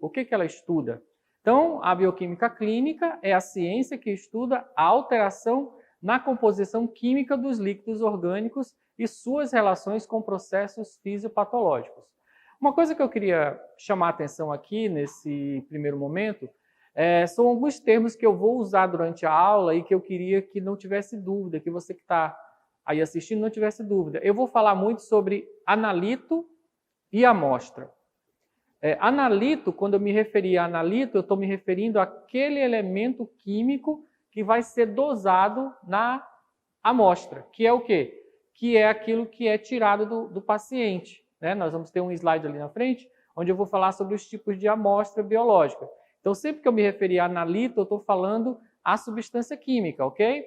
O que ela estuda? Então, a bioquímica clínica é a ciência que estuda a alteração na composição química dos líquidos orgânicos e suas relações com processos fisiopatológicos. Uma coisa que eu queria chamar a atenção aqui nesse primeiro momento são alguns termos que eu vou usar durante a aula e que eu queria que não tivesse dúvida, que você que está aí assistindo não tivesse dúvida. Eu vou falar muito sobre analito e amostra. Analito, quando eu me referir a analito, eu estou me referindo àquele elemento químico que vai ser dosado na amostra, que é o quê? Que é aquilo que é tirado do paciente. Né? Nós vamos ter um slide ali na frente, onde eu vou falar sobre os tipos de amostra biológica. Então, sempre que eu me referir a analito, eu estou falando a substância química, ok?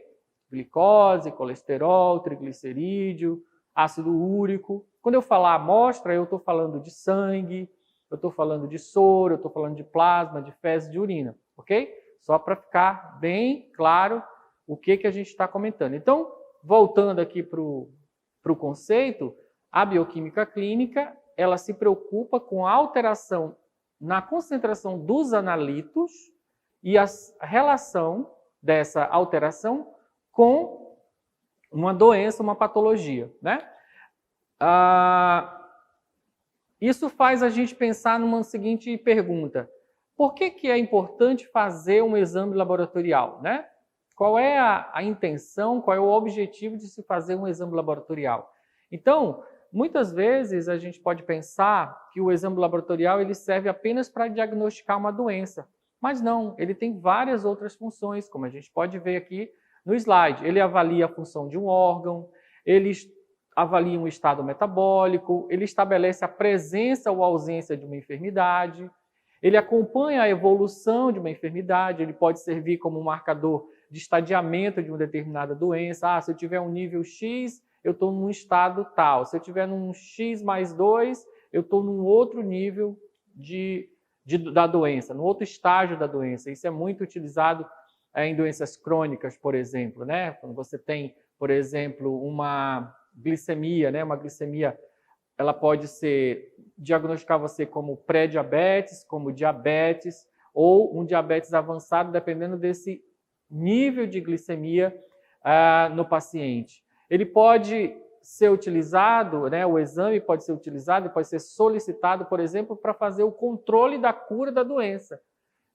Glicose, colesterol, triglicerídeo, ácido úrico. Quando eu falar amostra, eu estou falando de sangue, eu estou falando de soro, eu estou falando de plasma, de fezes, de urina, ok? Só para ficar bem claro o que a gente está comentando. Então, voltando aqui para o conceito, a bioquímica clínica, ela se preocupa com a alteração na concentração dos analitos e a relação dessa alteração com uma doença, uma patologia, né? Isso faz a gente pensar numa seguinte pergunta: por que é importante fazer um exame laboratorial, né? Qual é a intenção, qual é o objetivo de se fazer um exame laboratorial? Então, muitas vezes a gente pode pensar que o exame laboratorial ele serve apenas para diagnosticar uma doença, mas não, ele tem várias outras funções, como a gente pode ver aqui no slide. Ele avalia a função de um órgão, ele avalia um estado metabólico, ele estabelece a presença ou ausência de uma enfermidade, ele acompanha a evolução de uma enfermidade, ele pode servir como um marcador de estadiamento de uma determinada doença. Se eu tiver um nível X, eu estou num estado tal. Se eu tiver num X mais 2, eu estou num outro nível da doença, num outro estágio da doença. Isso é muito utilizado em doenças crônicas, por exemplo, né? Quando você tem, por exemplo, uma glicemia, né? Uma glicemia, ela pode diagnosticar você como pré-diabetes, como diabetes, ou um diabetes avançado, dependendo desse nível de glicemia no paciente. Ele pode ser utilizado, né? O exame pode ser utilizado, pode ser solicitado, por exemplo, para fazer o controle da cura da doença.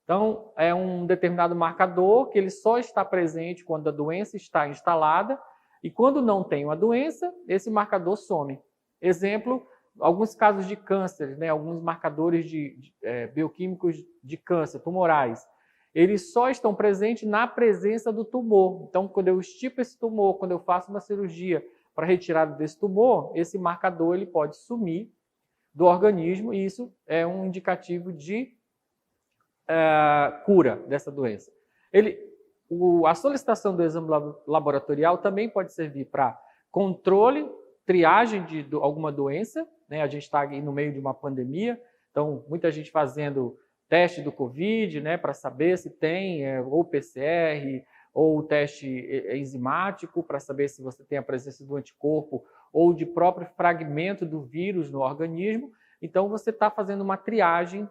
Então, é um determinado marcador que ele só está presente quando a doença está instalada, e quando não tem uma doença, esse marcador some. Exemplo, alguns casos de câncer, né? Alguns marcadores bioquímicos de câncer, tumorais, eles só estão presentes na presença do tumor. Então, quando eu estipo esse tumor, quando eu faço uma cirurgia para retirada desse tumor, esse marcador ele pode sumir do organismo, e isso é um indicativo de cura dessa doença. A solicitação do exame laboratorial também pode servir para controle, triagem de alguma doença, né? A gente está aí no meio de uma pandemia, então muita gente fazendo teste do Covid, né, para saber se tem ou PCR ou o teste enzimático para saber se você tem a presença do anticorpo ou de próprio fragmento do vírus no organismo. Então você está fazendo uma triagem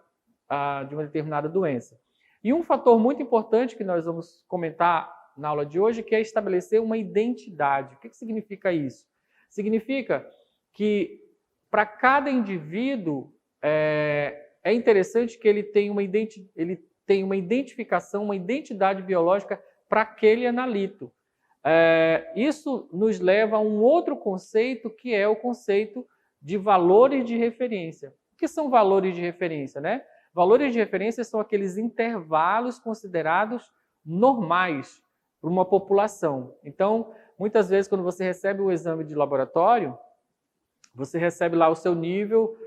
de uma determinada doença. E um fator muito importante que nós vamos comentar na aula de hoje, que é estabelecer uma identidade. O que significa isso? Significa que para cada indivíduo é interessante que ele tenha uma identificação, uma identidade biológica para aquele analito. Isso nos leva a um outro conceito, que é o conceito de valores de referência. O que são valores de referência, né? Valores de referência são aqueles intervalos considerados normais para uma população. Então, muitas vezes, quando você recebe o exame de laboratório, você recebe lá o seu nível,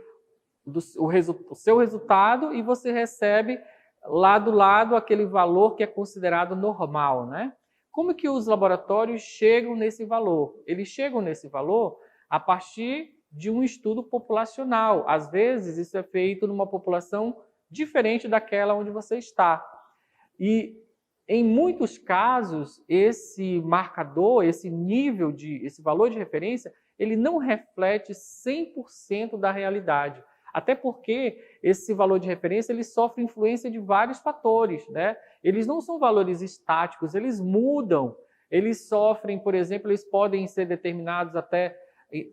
o seu resultado, e você recebe lá do lado aquele valor que é considerado normal, né? Como que os laboratórios chegam nesse valor? Eles chegam nesse valor a partir de um estudo populacional. Às vezes, isso é feito numa população diferente daquela onde você está. E, em muitos casos, esse marcador, esse valor de referência, ele não reflete 100% da realidade. Até porque esse valor de referência ele sofre influência de vários fatores, né? Eles não são valores estáticos, eles mudam. Eles sofrem, por exemplo, eles podem ser determinados até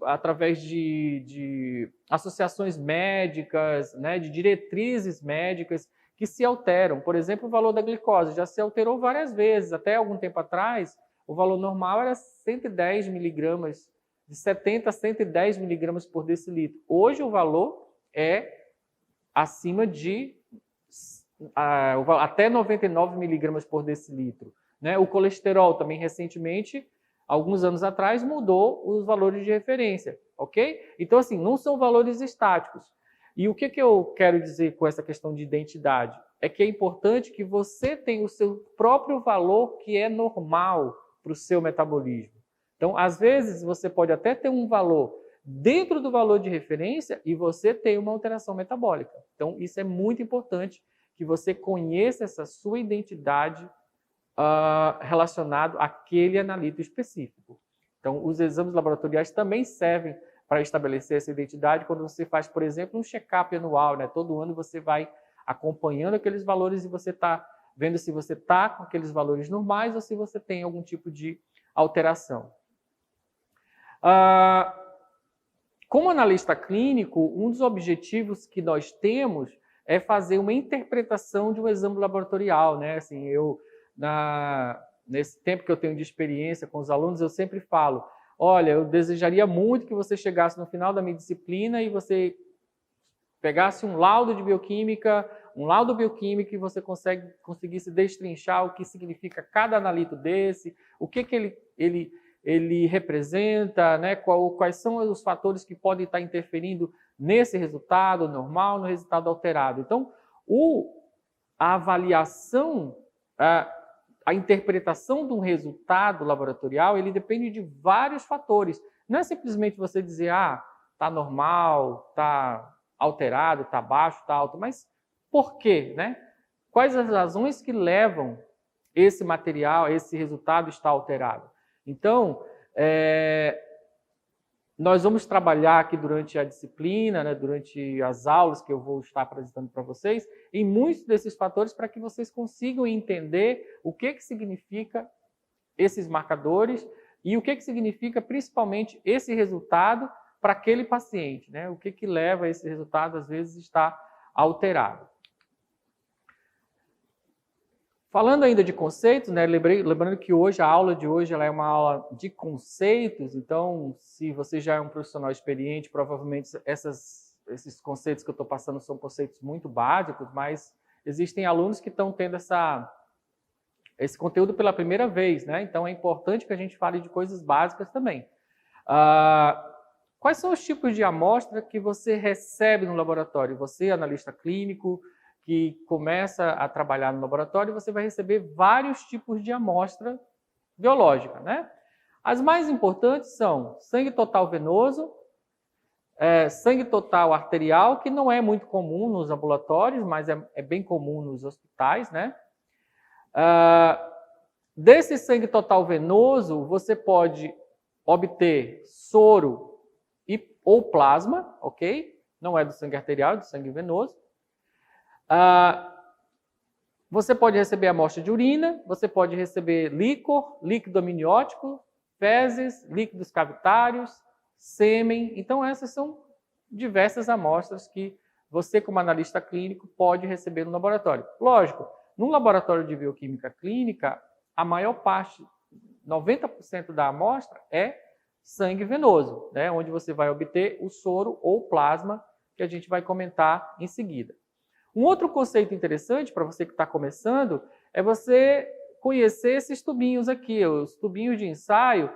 através de associações médicas, né, de diretrizes médicas que se alteram. Por exemplo, o valor da glicose já se alterou várias vezes. Até algum tempo atrás, o valor normal era 110 miligramas, de 70 a 110 miligramas por decilitro. Hoje o valor é acima de até 99 miligramas por decilitro. Né? O colesterol também recentemente, alguns anos atrás, mudou os valores de referência, ok? Então, assim, não são valores estáticos. E o que eu quero dizer com essa questão de identidade? É que é importante que você tenha o seu próprio valor que é normal para o seu metabolismo. Então, às vezes, você pode até ter um valor dentro do valor de referência e você tem uma alteração metabólica. Então, isso é muito importante que você conheça essa sua identidade relacionado àquele analito específico. Então, os exames laboratoriais também servem para estabelecer essa identidade quando você faz, por exemplo, um check-up anual, né? Todo ano você vai acompanhando aqueles valores e você está vendo se você está com aqueles valores normais ou se você tem algum tipo de alteração. Como analista clínico, um dos objetivos que nós temos é fazer uma interpretação de um exame laboratorial, né? Assim, nesse tempo que eu tenho de experiência com os alunos, eu sempre falo, olha, eu desejaria muito que você chegasse no final da minha disciplina e você pegasse um laudo de bioquímica, e você conseguisse destrinchar o que significa cada analito desse, o que ele representa, né? Quais são os fatores que podem estar interferindo nesse resultado normal, no resultado alterado. Então, a avaliação, a interpretação de um resultado laboratorial, ele depende de vários fatores. Não é simplesmente você dizer, está normal, está alterado, está baixo, está alto, mas por quê, né? Quais as razões que levam esse material, esse resultado estar alterado? Então, nós vamos trabalhar aqui durante a disciplina, né, durante as aulas que eu vou estar apresentando para vocês, em muitos desses fatores para que vocês consigam entender o que significa esses marcadores e o que significa principalmente esse resultado para aquele paciente, né? O que leva a esse resultado, às vezes, estar alterado. Falando ainda de conceitos, né, lembrando que hoje a aula de hoje ela é uma aula de conceitos, então se você já é um profissional experiente, provavelmente esses conceitos que eu estou passando são conceitos muito básicos, mas existem alunos que estão tendo esse conteúdo pela primeira vez, né? Então é importante que a gente fale de coisas básicas também. Quais são os tipos de amostra que você recebe no laboratório? Você, analista clínico, que começa a trabalhar no laboratório, você vai receber vários tipos de amostra biológica, né? As mais importantes são sangue total venoso, sangue total arterial, que não é muito comum nos ambulatórios, mas é bem comum nos hospitais, né? Desse sangue total venoso, você pode obter soro ou plasma, ok? Não é do sangue arterial, é do sangue venoso. Você pode receber amostra de urina, você pode receber líquor, líquido amniótico, fezes, líquidos cavitários, sêmen. Então, essas são diversas amostras que você, como analista clínico, pode receber no laboratório. Lógico, no laboratório de bioquímica clínica, a maior parte, 90% da amostra é sangue venoso, né, onde você vai obter o soro ou plasma, que a gente vai comentar em seguida. Um outro conceito interessante para você que está começando é você conhecer esses tubinhos aqui, os tubinhos de ensaio,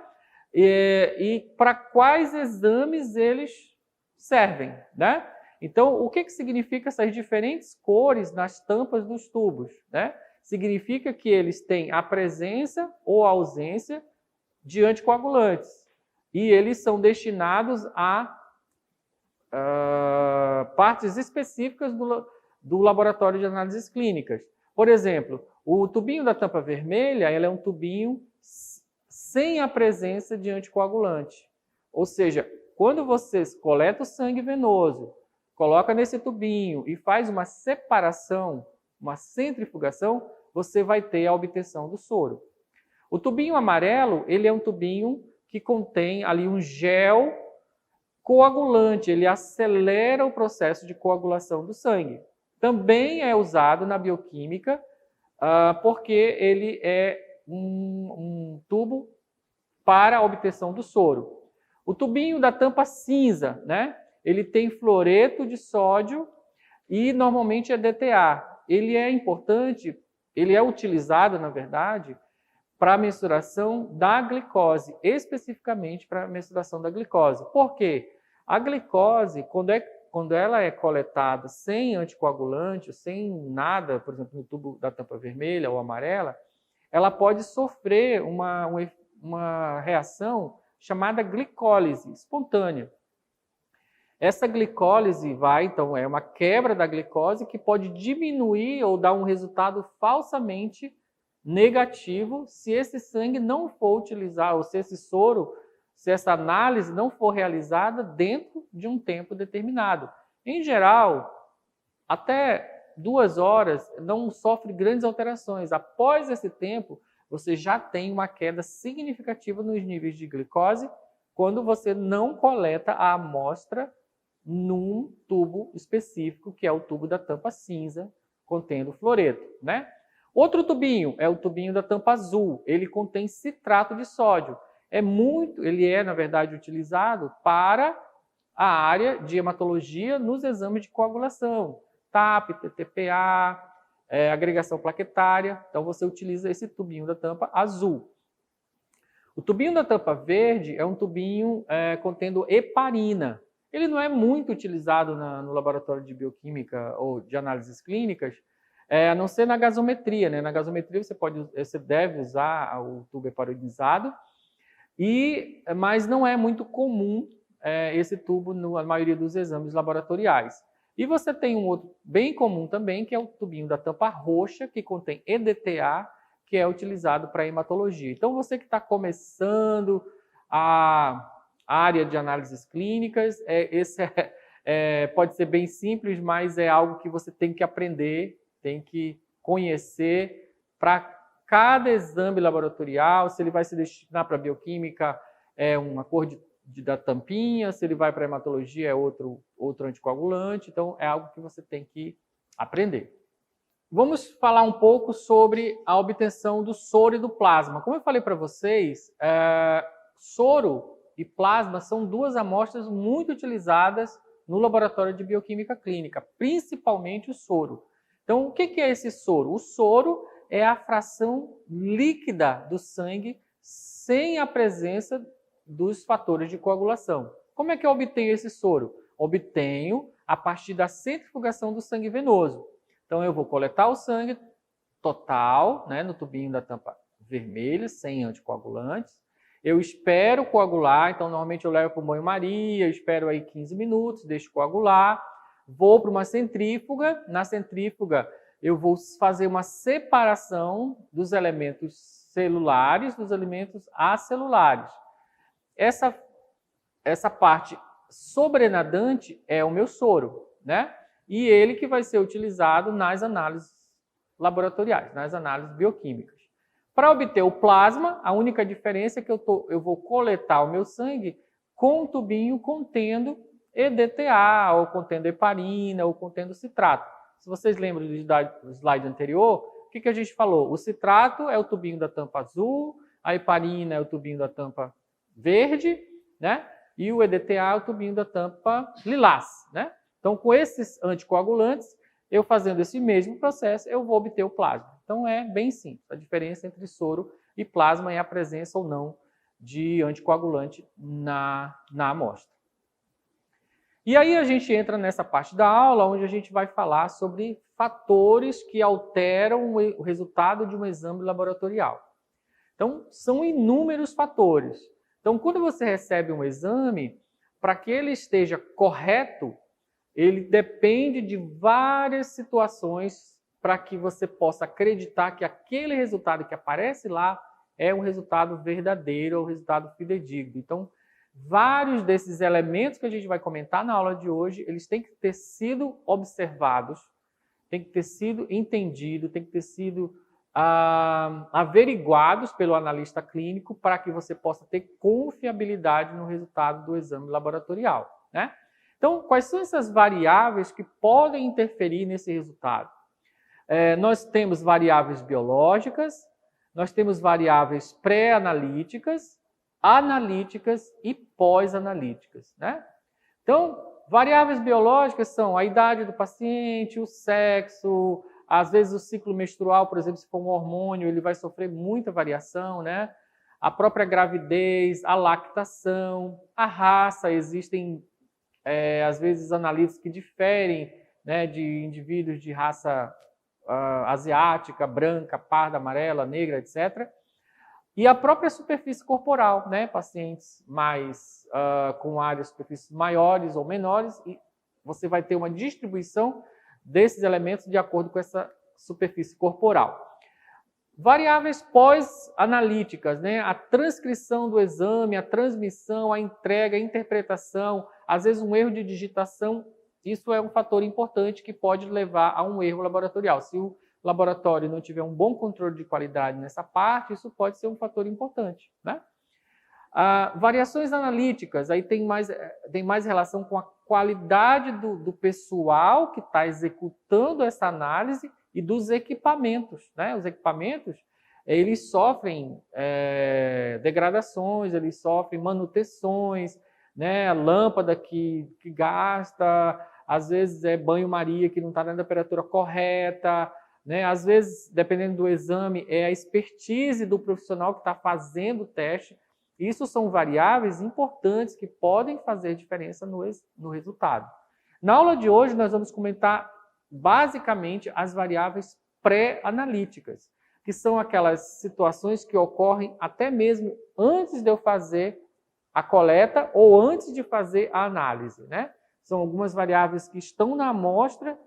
e para quais exames eles servem, né? Então, o que significa essas diferentes cores nas tampas dos tubos, né? Significa que eles têm a presença ou a ausência de anticoagulantes e eles são destinados a partes específicas do laboratório de análises clínicas. Por exemplo, o tubinho da tampa vermelha ele é um tubinho sem a presença de anticoagulante. Ou seja, quando você coleta o sangue venoso, coloca nesse tubinho e faz uma separação, uma centrifugação, você vai ter a obtenção do soro. O tubinho amarelo, ele é um tubinho que contém ali um gel coagulante, ele acelera o processo de coagulação do sangue. Também é usado na bioquímica, porque ele é um tubo para a obtenção do soro. O tubinho da tampa cinza, né? Ele tem fluoreto de sódio e normalmente é DTA. Ele é importante, ele é utilizado, na verdade, para a mensuração da glicose, especificamente para a mensuração da glicose. Por quê? A glicose, quando ela é coletada sem anticoagulante, sem nada, por exemplo, no tubo da tampa vermelha ou amarela, ela pode sofrer uma reação chamada glicólise espontânea. Essa glicólise então, é uma quebra da glicose que pode diminuir ou dar um resultado falsamente negativo se esse sangue não for utilizado, ou se esse soro, se essa análise não for realizada dentro de um tempo determinado. Em geral, até 2 horas não sofre grandes alterações. Após esse tempo, você já tem uma queda significativa nos níveis de glicose quando você não coleta a amostra num tubo específico, que é o tubo da tampa cinza, contendo fluoreto, né? Outro tubinho é o tubinho da tampa azul. Ele contém citrato de sódio. Ele é, na verdade, utilizado para a área de hematologia nos exames de coagulação. TAP, TTPA, agregação plaquetária. Então, você utiliza esse tubinho da tampa azul. O tubinho da tampa verde é um tubinho contendo heparina. Ele não é muito utilizado no laboratório de bioquímica ou de análises clínicas, a não ser na gasometria, né? Na gasometria você deve usar o tubo heparinizado, mas não é muito comum esse tubo na maioria dos exames laboratoriais. E você tem um outro bem comum também, que é o tubinho da tampa roxa, que contém EDTA, que é utilizado para hematologia. Então, você que está começando a área de análises clínicas, pode ser bem simples, mas é algo que você tem que aprender, tem que conhecer para cada exame laboratorial, se ele vai se destinar para bioquímica, é uma cor da tampinha, se ele vai para hematologia, é outro anticoagulante. Então, é algo que você tem que aprender. Vamos falar um pouco sobre a obtenção do soro e do plasma. Como eu falei para vocês, soro e plasma são 2 amostras muito utilizadas no laboratório de bioquímica clínica, principalmente o soro. Então, o que é esse soro? O soro é a fração líquida do sangue sem a presença dos fatores de coagulação. Como é que eu obtenho esse soro? Obtenho a partir da centrifugação do sangue venoso. Então, eu vou coletar o sangue total, né, no tubinho da tampa vermelha, sem anticoagulantes. Eu espero coagular, então normalmente eu levo para o banho-maria, espero aí 15 minutos, deixo coagular, vou para uma centrífuga. Na centrífuga eu vou fazer uma separação dos elementos celulares dos elementos acelulares. Essa parte sobrenadante é o meu soro, né? E ele que vai ser utilizado nas análises laboratoriais, nas análises bioquímicas. Para obter o plasma, a única diferença é que eu vou coletar o meu sangue com um tubinho contendo EDTA, ou contendo heparina, ou contendo citrato. Se vocês lembram do slide anterior, o que a gente falou? O citrato é o tubinho da tampa azul, a heparina é o tubinho da tampa verde, né? E o EDTA é o tubinho da tampa lilás, né? Então, com esses anticoagulantes, eu fazendo esse mesmo processo, eu vou obter o plasma. Então, é bem simples. A diferença entre soro e plasma é a presença ou não de anticoagulante na amostra. E aí a gente entra nessa parte da aula, onde a gente vai falar sobre fatores que alteram o resultado de um exame laboratorial. Então, são inúmeros fatores. Então, quando você recebe um exame, para que ele esteja correto, ele depende de várias situações para que você possa acreditar que aquele resultado que aparece lá é um resultado verdadeiro, é um resultado fidedigno. Então, vários desses elementos que a gente vai comentar na aula de hoje, eles têm que ter sido observados, têm que ter sido entendidos, têm que ter sido averiguados pelo analista clínico para que você possa ter confiabilidade no resultado do exame laboratorial, né? Então, quais são essas variáveis que podem interferir nesse resultado? Nós temos variáveis biológicas, nós temos variáveis pré-analíticas, analíticas e pós-analíticas, né? Então, variáveis biológicas são a idade do paciente, o sexo, às vezes o ciclo menstrual, por exemplo, se for um hormônio, ele vai sofrer muita variação, né? A própria gravidez, a lactação, a raça, existem, às vezes, análises que diferem, né, de indivíduos de raça asiática, branca, parda, amarela, negra, etc. E a própria superfície corporal, né? Pacientes mais com áreas de superfície maiores ou menores, e você vai ter uma distribuição desses elementos de acordo com essa superfície corporal. Variáveis pós-analíticas, né? A transcrição do exame, a transmissão, a entrega, a interpretação, às vezes um erro de digitação, isso é um fator importante que pode levar a um erro laboratorial. Se o laboratório não tiver um bom controle de qualidade nessa parte, isso pode ser um fator importante, né? Variações analíticas, aí tem mais relação com a qualidade do pessoal que está executando essa análise e dos equipamentos, né? Os equipamentos, eles sofrem degradações, eles sofrem manutenções, né? A lâmpada que gasta, às vezes é banho-maria que não está na temperatura correta, né? Às vezes, dependendo do exame, é a expertise do profissional que está fazendo o teste. Isso são variáveis importantes que podem fazer diferença no resultado. Na aula de hoje, nós vamos comentar basicamente as variáveis pré-analíticas, que são aquelas situações que ocorrem até mesmo antes de eu fazer a coleta ou antes de fazer a análise, né? São algumas variáveis que estão na amostra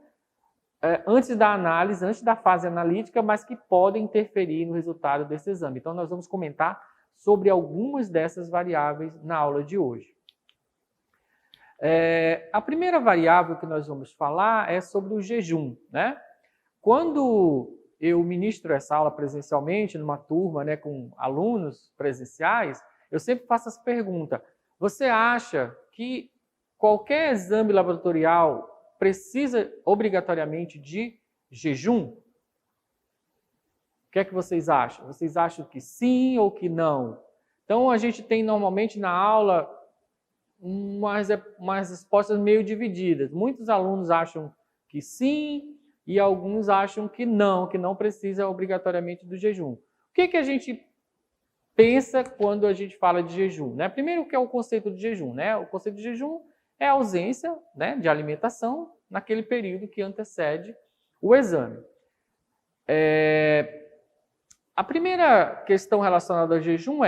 antes da análise, antes da fase analítica, mas que podem interferir no resultado desse exame. Então, nós vamos comentar sobre algumas dessas variáveis na aula de hoje. A primeira variável que nós vamos falar é sobre o jejum, né? Quando eu ministro essa aula presencialmente, numa turma, né, com alunos presenciais, eu sempre faço essa pergunta: você acha que qualquer exame laboratorial precisa obrigatoriamente de jejum? O que é que vocês acham? Vocês acham que sim ou que não? Então, a gente tem normalmente na aula umas respostas meio divididas. Muitos alunos acham que sim e alguns acham que não precisa obrigatoriamente do jejum. O que a gente pensa quando a gente fala de jejum, né? Primeiro, o que é o conceito de jejum, né? O conceito de jejum é a ausência, né, de alimentação naquele período que antecede o exame. A primeira questão relacionada ao jejum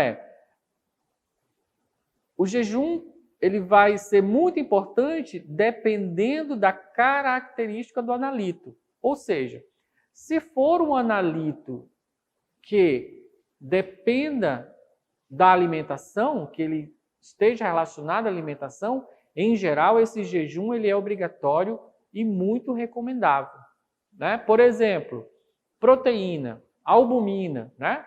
o jejum ele vai ser muito importante dependendo da característica do analito. Ou seja, se for um analito que dependa da alimentação, que ele esteja relacionado à alimentação, em geral, esse jejum ele é obrigatório e muito recomendável, né? Por exemplo, proteína, albumina, né?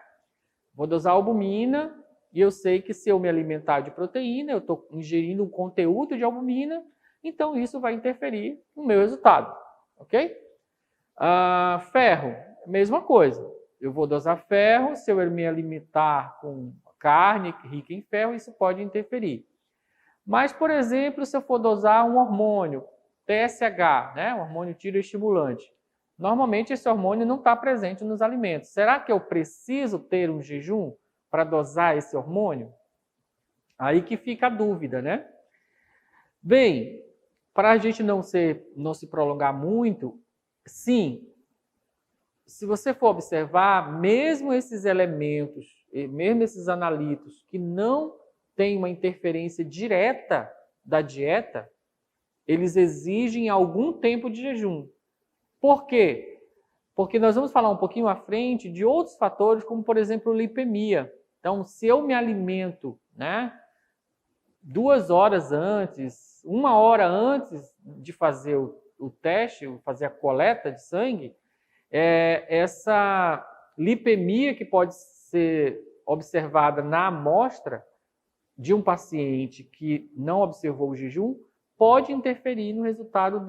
Vou dosar albumina e eu sei que se eu me alimentar de proteína, eu estou ingerindo um conteúdo de albumina, então isso vai interferir no meu resultado, ok? Ferro, mesma coisa. Eu vou dosar ferro, se eu me alimentar com carne rica em ferro, isso pode interferir. Mas, por exemplo, se eu for dosar um hormônio, TSH, né, um hormônio tiroestimulante, normalmente esse hormônio não está presente nos alimentos. Será que eu preciso ter um jejum para dosar esse hormônio? Aí que fica a dúvida, né? Bem, para a gente não se prolongar muito, sim, se você for observar, mesmo esses elementos, mesmo esses analitos que não têm uma interferência direta da dieta, eles exigem algum tempo de jejum. Por quê? Porque nós vamos falar um pouquinho à frente de outros fatores, como, por exemplo, lipemia. Então, se eu me alimento, né, 2 horas antes, 1 hora antes de fazer o teste, fazer a coleta de sangue, essa lipemia que pode ser observada na amostra de um paciente que não observou o jejum pode interferir no resultado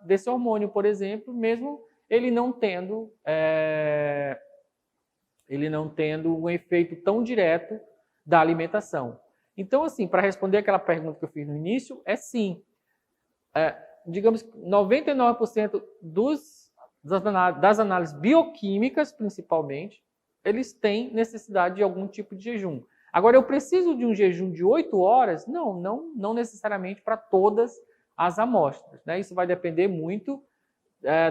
desse hormônio, por exemplo, mesmo ele não tendo um efeito tão direto da alimentação. Então, assim, para responder aquela pergunta que eu fiz no início, sim. Digamos que 99% das análises bioquímicas, principalmente, eles têm necessidade de algum tipo de jejum. Agora, eu preciso de um jejum de 8 horas? Não necessariamente para todas as amostras, né? Isso vai depender muito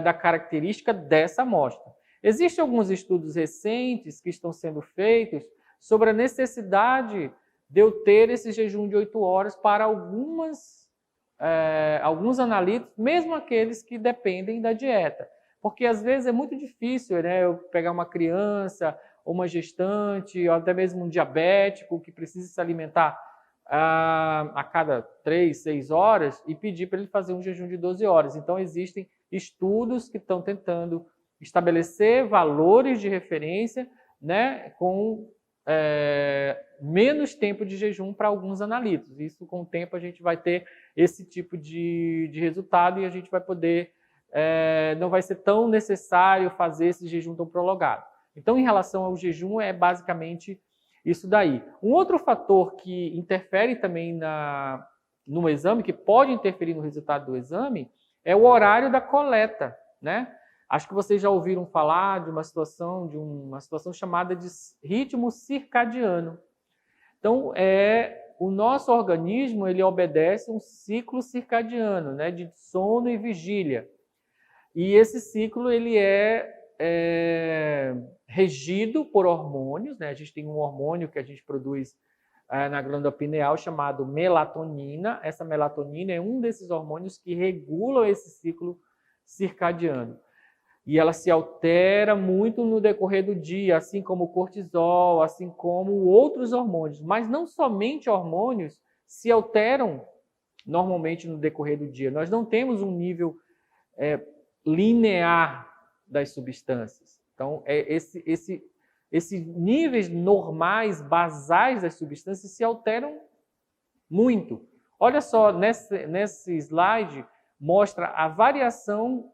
da característica dessa amostra. Existem alguns estudos recentes que estão sendo feitos sobre a necessidade de eu ter esse jejum de 8 horas para alguns analíticos, mesmo aqueles que dependem da dieta. Porque às vezes é muito difícil, né, eu pegar uma criança, ou uma gestante, ou até mesmo um diabético que precisa se alimentar a cada 3, 6 horas e pedir para ele fazer um jejum de 12 horas. Então, existem estudos que estão tentando estabelecer valores de referência, né, com menos tempo de jejum para alguns analíticos. Isso, com o tempo, a gente vai ter esse tipo de resultado e a gente vai poder, não vai ser tão necessário fazer esse jejum tão prolongado. Então, em relação ao jejum, é basicamente isso daí. Um outro fator que interfere também no exame, que pode interferir no resultado do exame, é o horário da coleta, né? Acho que vocês já ouviram falar de uma situação chamada de ritmo circadiano. Então, o nosso organismo ele obedece um ciclo circadiano, né, de sono e vigília. E esse ciclo ele é regido por hormônios, né? A gente tem um hormônio que a gente produz na glândula pineal chamado melatonina. Essa melatonina é um desses hormônios que regulam esse ciclo circadiano. E ela se altera muito no decorrer do dia, assim como o cortisol, assim como outros hormônios. Mas não somente hormônios se alteram normalmente no decorrer do dia. Nós não temos um nível linear das substâncias. Então, esses níveis normais, basais das substâncias se alteram muito. Olha só, nesse slide, mostra a variação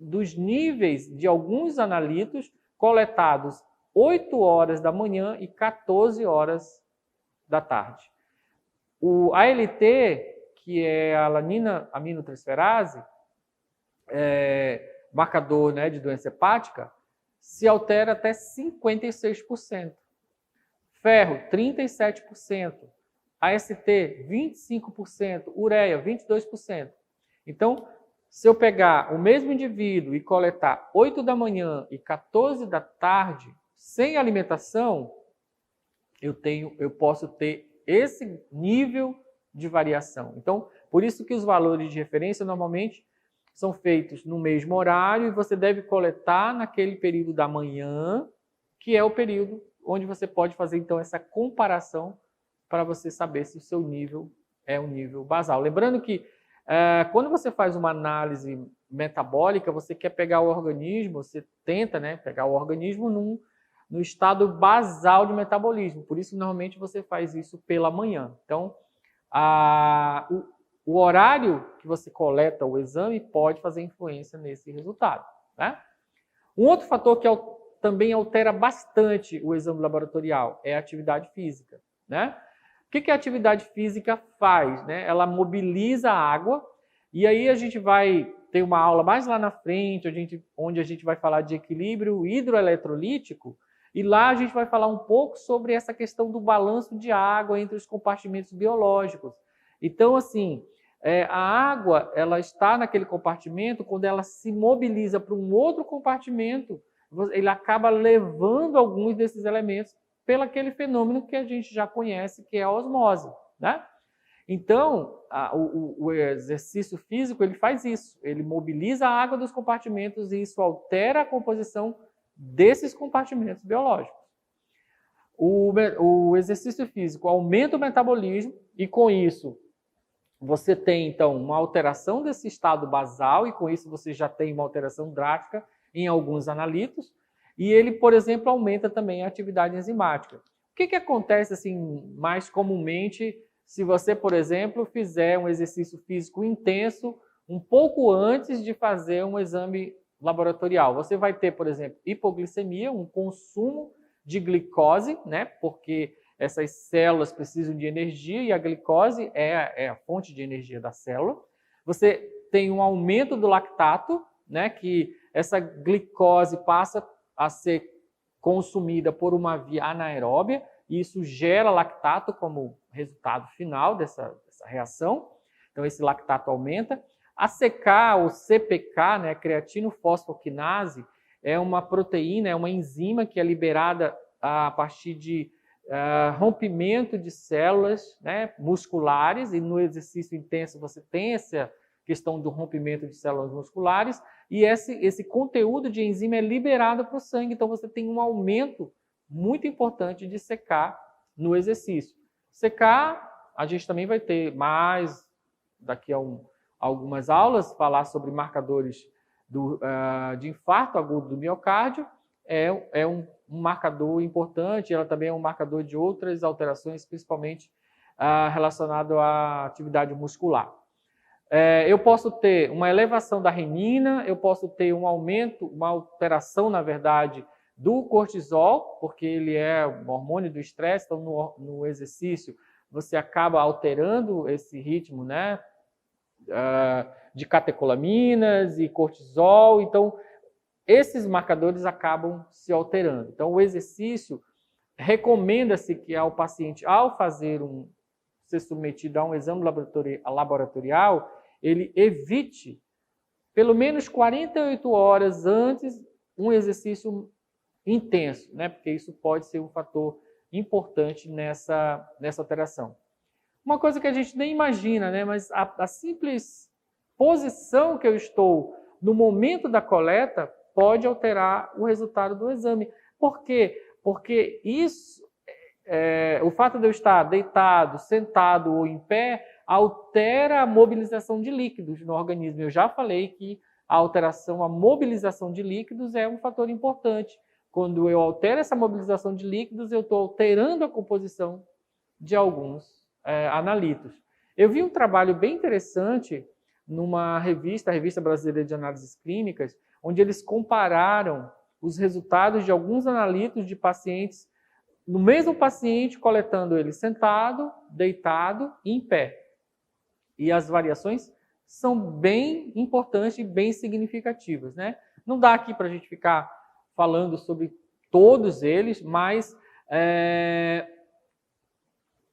dos níveis de alguns analíticos coletados 8 horas da manhã e 14 horas da tarde. O ALT, que é a alanina aminotransferase, marcador, né, de doença hepática, se altera até 56%. Ferro, 37%. AST, 25%. Ureia, 22%. Então, se eu pegar o mesmo indivíduo e coletar 8 da manhã e 14 da tarde, sem alimentação, eu posso ter esse nível de variação. Então, por isso que os valores de referência normalmente são feitos no mesmo horário e você deve coletar naquele período da manhã, que é o período onde você pode fazer, então, essa comparação para você saber se o seu nível é um nível basal. Lembrando que quando você faz uma análise metabólica, você quer pegar o organismo, você tenta, né, pegar o organismo no estado basal de metabolismo. Por isso, normalmente, você faz isso pela manhã. Então, o horário que você coleta o exame pode fazer influência nesse resultado, né? Um outro fator que também altera bastante o exame laboratorial é a atividade física, né? O que a atividade física faz, né? Ela mobiliza a água e aí a gente vai ter uma aula mais lá na frente, onde a gente vai falar de equilíbrio hidroeletrolítico e lá a gente vai falar um pouco sobre essa questão do balanço de água entre os compartimentos biológicos. Então, assim, a água ela está naquele compartimento, quando ela se mobiliza para um outro compartimento, ele acaba levando alguns desses elementos pelo aquele fenômeno que a gente já conhece, que é a osmose, né? Então, o exercício físico ele faz isso, ele mobiliza a água dos compartimentos e isso altera a composição desses compartimentos biológicos. O exercício físico aumenta o metabolismo e com isso você tem, então, uma alteração desse estado basal, e com isso você já tem uma alteração drástica em alguns analitos, e ele, por exemplo, aumenta também a atividade enzimática. O que acontece assim, mais comumente se você, por exemplo, fizer um exercício físico intenso um pouco antes de fazer um exame laboratorial? Você vai ter, por exemplo, hipoglicemia, um consumo de glicose, né? Porque essas células precisam de energia e a glicose é a fonte de energia da célula. Você tem um aumento do lactato, né? Que essa glicose passa a ser consumida por uma via anaeróbia, e isso gera lactato como resultado final dessa reação. Então, esse lactato aumenta. A CK, ou CPK, né, creatinofosfoquinase, é uma proteína, é uma enzima que é liberada a partir de rompimento de células, né, musculares, e no exercício intenso você tem essa questão do rompimento de células musculares, e esse conteúdo de enzima é liberado para o sangue, então você tem um aumento muito importante de CK no exercício. CK, a gente também vai ter mais, daqui a algumas aulas, falar sobre marcadores de infarto agudo do miocárdio. É um marcador importante, ela também é um marcador de outras alterações, principalmente relacionado à atividade muscular. Eu posso ter uma elevação da renina, eu posso ter um aumento, uma alteração, na verdade, do cortisol, porque ele é um hormônio do estresse, então no exercício você acaba alterando esse ritmo, né, de catecolaminas e cortisol, então esses marcadores acabam se alterando. Então o exercício, recomenda-se que ao paciente, ao ser submetido a um exame laboratorial, ele evite pelo menos 48 horas antes um exercício intenso, né? Porque isso pode ser um fator importante nessa alteração. Uma coisa que a gente nem imagina, né? Mas a simples posição que eu estou no momento da coleta pode alterar o resultado do exame. Por quê? Porque o fato de eu estar deitado, sentado ou em pé altera a mobilização de líquidos no organismo. Eu já falei que a mobilização de líquidos é um fator importante. Quando eu altero essa mobilização de líquidos, eu estou alterando a composição de alguns analitos. Eu vi um trabalho bem interessante numa revista, a Revista Brasileira de Análises Clínicas, onde eles compararam os resultados de alguns analitos de pacientes, no mesmo paciente, coletando ele sentado, deitado e em pé. E as variações são bem importantes e bem significativas, né? Não dá aqui para a gente ficar falando sobre todos eles, mas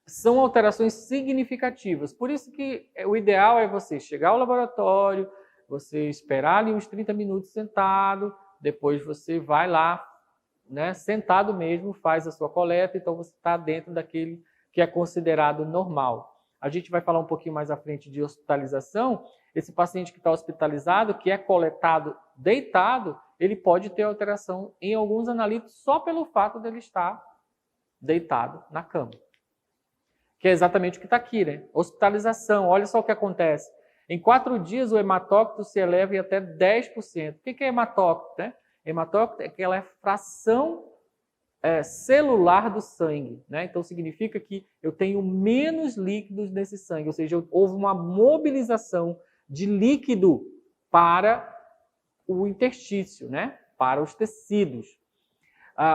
são alterações significativas. Por isso que o ideal é você chegar ao laboratório, você esperar ali uns 30 minutos sentado, depois você vai lá, né, sentado mesmo, faz a sua coleta, então você está dentro daquele que é considerado normal. A gente vai falar um pouquinho mais à frente de hospitalização. Esse paciente que está hospitalizado, que é coletado deitado, ele pode ter alteração em alguns analitos só pelo fato dele estar deitado na cama. Que é exatamente o que está aqui, né? Hospitalização, olha só o que acontece. Em 4 dias, o hematócrito se eleva em até 10%. O que é hematócrito, né? Hematócrito é aquela fração celular do sangue, né? Então significa que eu tenho menos líquidos nesse sangue, ou seja, houve uma mobilização de líquido para o interstício, né? Para os tecidos.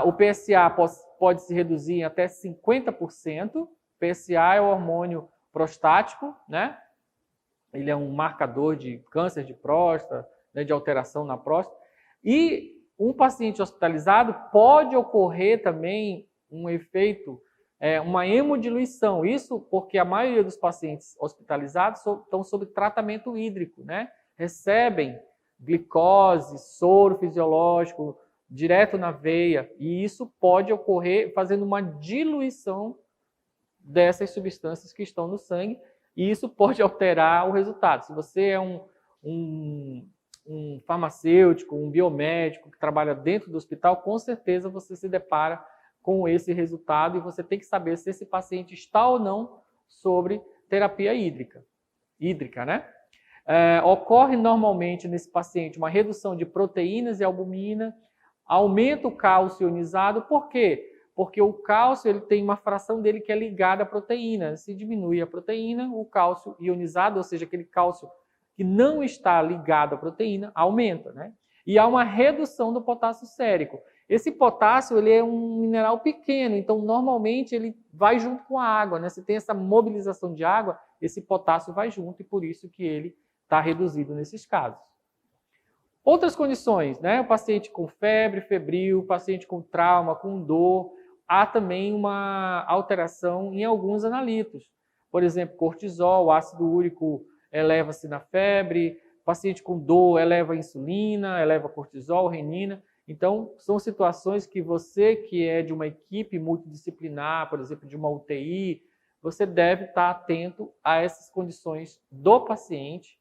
O PSA pode se reduzir em até 50%. PSA é o hormônio prostático, né? Ele é um marcador de câncer de próstata, né, de alteração na próstata. E um paciente hospitalizado pode ocorrer também um efeito, uma hemodiluição. Isso porque a maioria dos pacientes hospitalizados estão sob tratamento hídrico, né? Recebem glicose, soro fisiológico direto na veia, e isso pode ocorrer fazendo uma diluição dessas substâncias que estão no sangue, e isso pode alterar o resultado. Se você é um farmacêutico, um biomédico que trabalha dentro do hospital, com certeza você se depara com esse resultado e você tem que saber se esse paciente está ou não sobre terapia hídrica, né? Ocorre normalmente nesse paciente uma redução de proteínas e albumina, aumenta o cálcio ionizado. Por quê? Porque o cálcio ele tem uma fração dele que é ligada à proteína. Se diminui a proteína, o cálcio ionizado, ou seja, aquele cálcio que não está ligado à proteína, aumenta, né? E há uma redução do potássio sérico. Esse potássio ele é um mineral pequeno, então normalmente ele vai junto com a água, né? Se tem essa mobilização de água, esse potássio vai junto e por isso que ele está reduzido nesses casos. Outras condições, né? O paciente com febre, febril, paciente com trauma, com dor, há também uma alteração em alguns analitos. Por exemplo, cortisol, ácido úrico eleva-se na febre, paciente com dor eleva a insulina, eleva cortisol, renina. Então, são situações que você que é de uma equipe multidisciplinar, por exemplo, de uma UTI, você deve estar atento a essas condições do paciente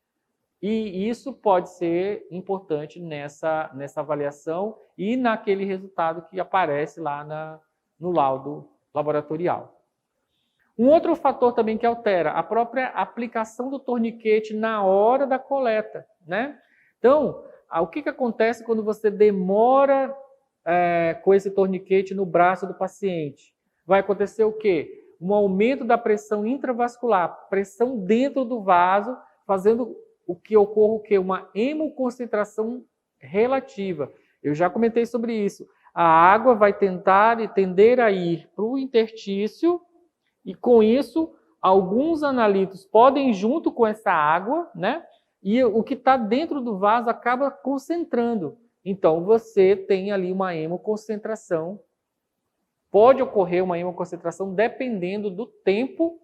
e isso pode ser importante nessa avaliação e naquele resultado que aparece lá no laudo laboratorial. Um outro fator também que altera, a própria aplicação do torniquete na hora da coleta, né? Então, o que acontece quando você demora com esse torniquete no braço do paciente? Vai acontecer o quê? Um aumento da pressão intravascular, pressão dentro do vaso, fazendo o que ocorra o quê? Uma hemoconcentração relativa. Eu já comentei sobre isso. A água vai tender a ir para o interstício e, com isso, alguns analitos podem ir junto com essa água, né? E o que está dentro do vaso acaba concentrando. Então, você tem ali uma hemoconcentração. Pode ocorrer uma hemoconcentração dependendo do tempo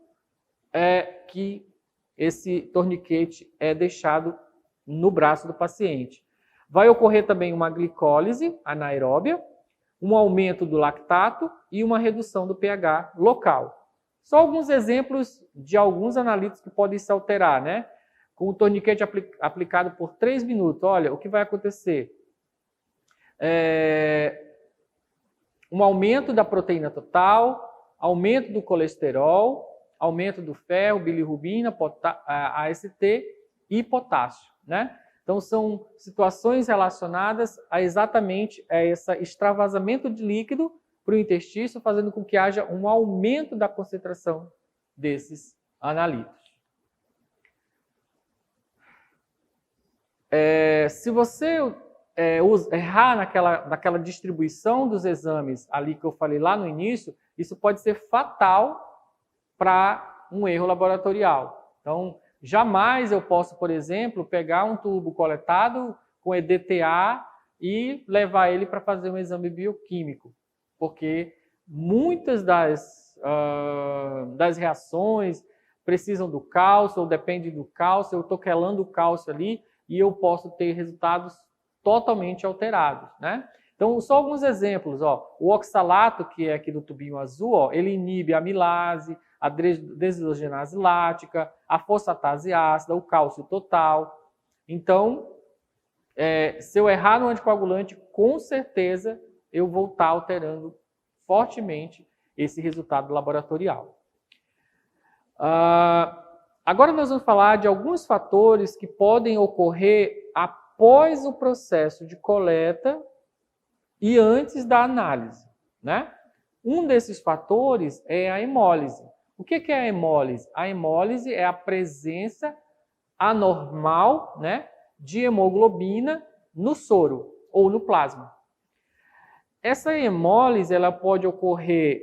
que esse torniquete é deixado no braço do paciente. Vai ocorrer também uma glicólise anaeróbia, um aumento do lactato e uma redução do pH local. Só alguns exemplos de alguns analitos que podem se alterar, né? Com o torniquete aplicado por 3 minutos, olha, o que vai acontecer? Um aumento da proteína total, aumento do colesterol, aumento do ferro, bilirrubina, AST e potássio, né? Então, são situações relacionadas a exatamente esse extravasamento de líquido para o interstício, fazendo com que haja um aumento da concentração desses analitos. Se você errar naquela distribuição dos exames ali que eu falei lá no início, isso pode ser fatal para um erro laboratorial. Então, jamais eu posso, por exemplo, pegar um tubo coletado com EDTA e levar ele para fazer um exame bioquímico, porque muitas das reações precisam do cálcio ou dependem do cálcio, eu estou quelando o cálcio ali e eu posso ter resultados totalmente alterados, né? Então, só alguns exemplos. O oxalato, que é aqui do tubinho azul, ele inibe a amilase, a desidrogenase lática, a fosfatase ácida, o cálcio total. Então, se eu errar no anticoagulante, com certeza eu vou estar alterando fortemente esse resultado laboratorial. Agora nós vamos falar de alguns fatores que podem ocorrer após o processo de coleta e antes da análise, né? Um desses fatores é a hemólise. O que é a hemólise? A hemólise é a presença anormal, né, de hemoglobina no soro ou no plasma. Essa hemólise ela pode ocorrer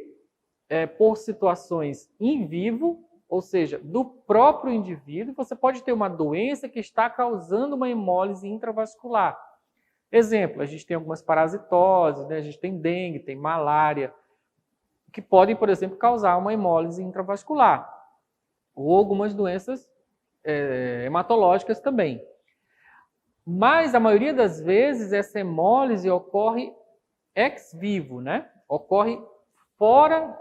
por situações in vivo, ou seja, do próprio indivíduo. Você pode ter uma doença que está causando uma hemólise intravascular. Exemplo, a gente tem algumas parasitoses, né? A gente tem dengue, tem malária, que podem, por exemplo, causar uma hemólise intravascular. Ou algumas doenças hematológicas também. Mas, a maioria das vezes, essa hemólise ocorre ex vivo, né? Ocorre fora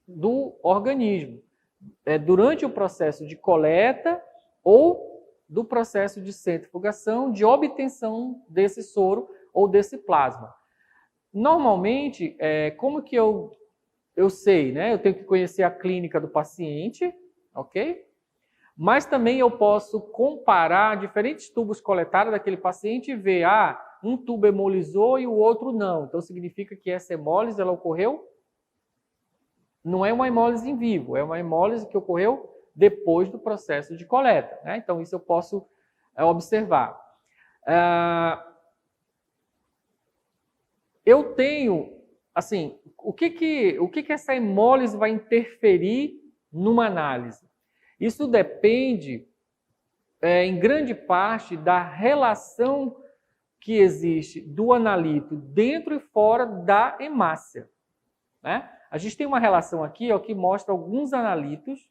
do organismo. Durante o processo de coleta ou do processo de centrifugação, de obtenção desse soro ou desse plasma. Normalmente, como que eu eu sei, né? Eu tenho que conhecer a clínica do paciente, ok? Mas também eu posso comparar diferentes tubos coletados daquele paciente e ver, um tubo hemolizou e o outro não. Então significa que essa hemólise ela ocorreu, não é uma hemólise em vivo, é uma hemólise que ocorreu depois do processo de coleta, né? Então isso eu posso observar. Eu tenho, assim, o que essa hemólise vai interferir numa análise? Isso depende, em grande parte, da relação que existe do analito dentro e fora da hemácia, né? A gente tem uma relação aqui, que mostra alguns analitos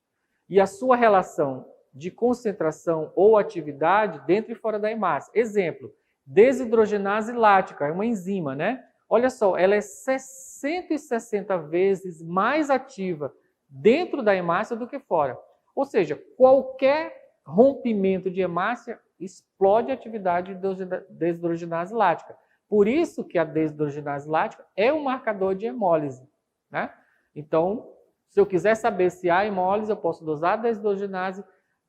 e a sua relação de concentração ou atividade dentro e fora da hemácia. Exemplo, desidrogenase lática, é uma enzima, né? Olha só, ela é 160 vezes mais ativa dentro da hemácia do que fora. Ou seja, qualquer rompimento de hemácia explode a atividade de desidrogenase lática. Por isso que a desidrogenase lática é um marcador de hemólise, né? Então, se eu quiser saber se há hemólise, eu posso dosar a desidrogenase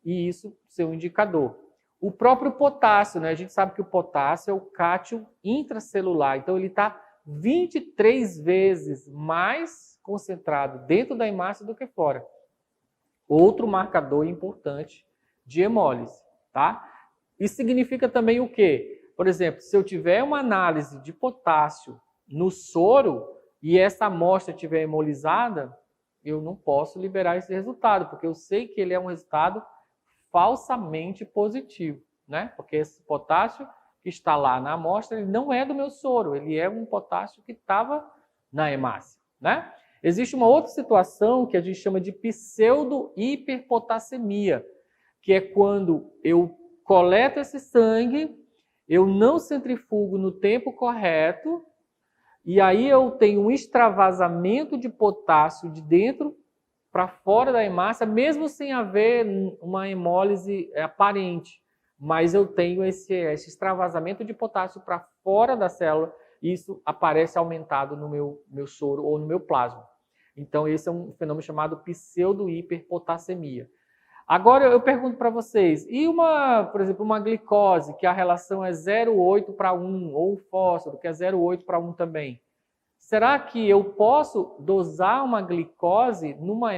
e isso ser um indicador. O próprio potássio, né? A gente sabe que o potássio é o cátion intracelular, então ele está 23 vezes mais concentrado dentro da hemácia do que fora. Outro marcador importante de hemólise, tá? Isso significa também o quê? Por exemplo, se eu tiver uma análise de potássio no soro e essa amostra estiver hemolizada, eu não posso liberar esse resultado, porque eu sei que ele é um resultado falsamente positivo, né? Porque esse potássio que está lá na amostra, ele não é do meu soro, ele é um potássio que estava na hemácia, né? Existe uma outra situação que a gente chama de pseudo-hiperpotassemia, que é quando eu coleto esse sangue, eu não centrifugo no tempo correto, e aí eu tenho um extravasamento de potássio de dentro para fora da hemácia, mesmo sem haver uma hemólise aparente. Mas eu tenho esse extravasamento de potássio para fora da célula, e isso aparece aumentado no meu soro ou no meu plasma. Então esse é um fenômeno chamado pseudo-hiperpotassemia. Agora eu pergunto para vocês, e por exemplo, uma glicose, que a relação é 0,8 para 1, ou um fósforo, que é 0,8 para 1 também. Será que eu posso dosar uma glicose numa